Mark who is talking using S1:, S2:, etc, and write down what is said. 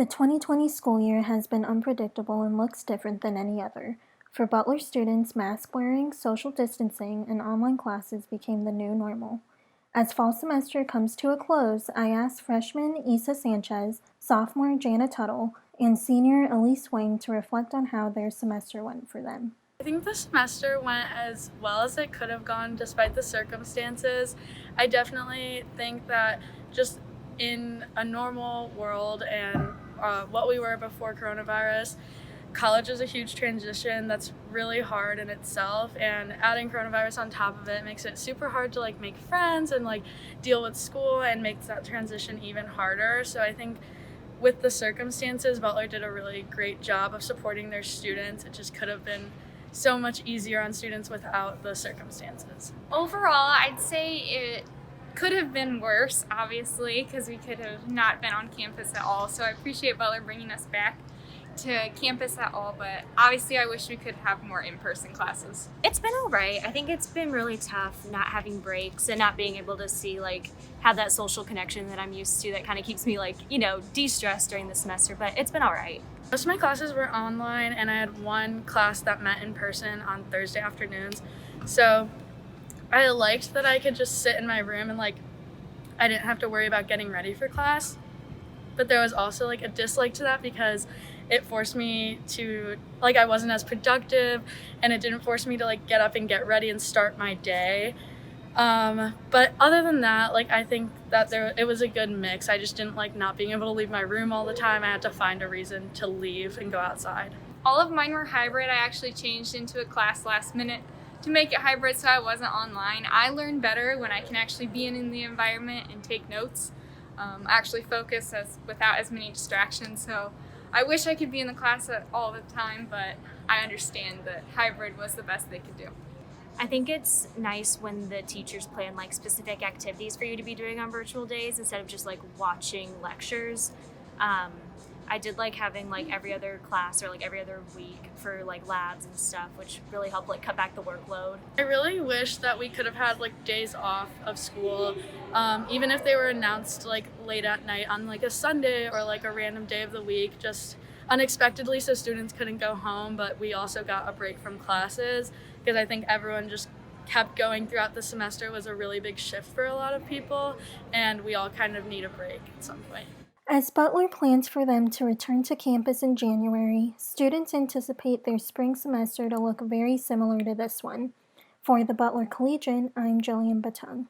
S1: The 2020 school year has been unpredictable and looks different than any other. For Butler students, mask wearing, social distancing, and online classes became the new normal. As fall semester comes to a close, I asked freshman Issa Sanchez, sophomore Jana Tuttle, and senior Elise Wang to reflect on how their semester went for them.
S2: I think the semester went as well as it could have gone despite the circumstances. I definitely think that just in a normal world and what we were before coronavirus, college is a huge transition that's really hard in itself, and adding coronavirus on top of it makes it super hard to make friends and deal with school, and makes that transition even harder. So I think with the circumstances, Butler did a really great job of supporting their students. It just could have been so much easier on students without the circumstances.
S3: Overall, I'd say it could have been worse, obviously, because we could have not been on campus at all. So I appreciate Butler bringing us back to campus at all, but obviously I wish we could have more in-person classes.
S4: It's been all right. I think it's been really tough not having breaks and not being able to see, have that social connection that I'm used to that kind of keeps me, de-stressed during the semester, but it's been all right.
S2: Most of my classes were online, and I had one class that met in person on Thursday afternoons. So I liked that I could just sit in my room and I didn't have to worry about getting ready for class. But there was also a dislike to that, because it forced me to I wasn't as productive, and it didn't force me to get up and get ready and start my day. But other than that, I think that it was a good mix. I just didn't like not being able to leave my room all the time. I had to find a reason to leave and go outside.
S3: All of mine were hybrid. I actually changed into a class last minute to make it hybrid so I wasn't online. I learn better when I can actually be in the environment and take notes, actually focus without as many distractions. So I wish I could be in the class all the time, but I understand that hybrid was the best they could do.
S4: I think it's nice when the teachers plan specific activities for you to be doing on virtual days instead of just watching lectures. I did like having every other class or every other week for labs and stuff, which really helped cut back the workload.
S2: I really wish that we could have had days off of school, even if they were announced late at night on a Sunday or a random day of the week, just unexpectedly, so students couldn't go home, but we also got a break from classes, because I think everyone just kept going throughout the semester. It was a really big shift for a lot of people, and we all kind of need a break at some point.
S1: As Butler plans for them to return to campus in January, students anticipate their spring semester to look very similar to this one. For the Butler Collegian, I'm Gillian Battung.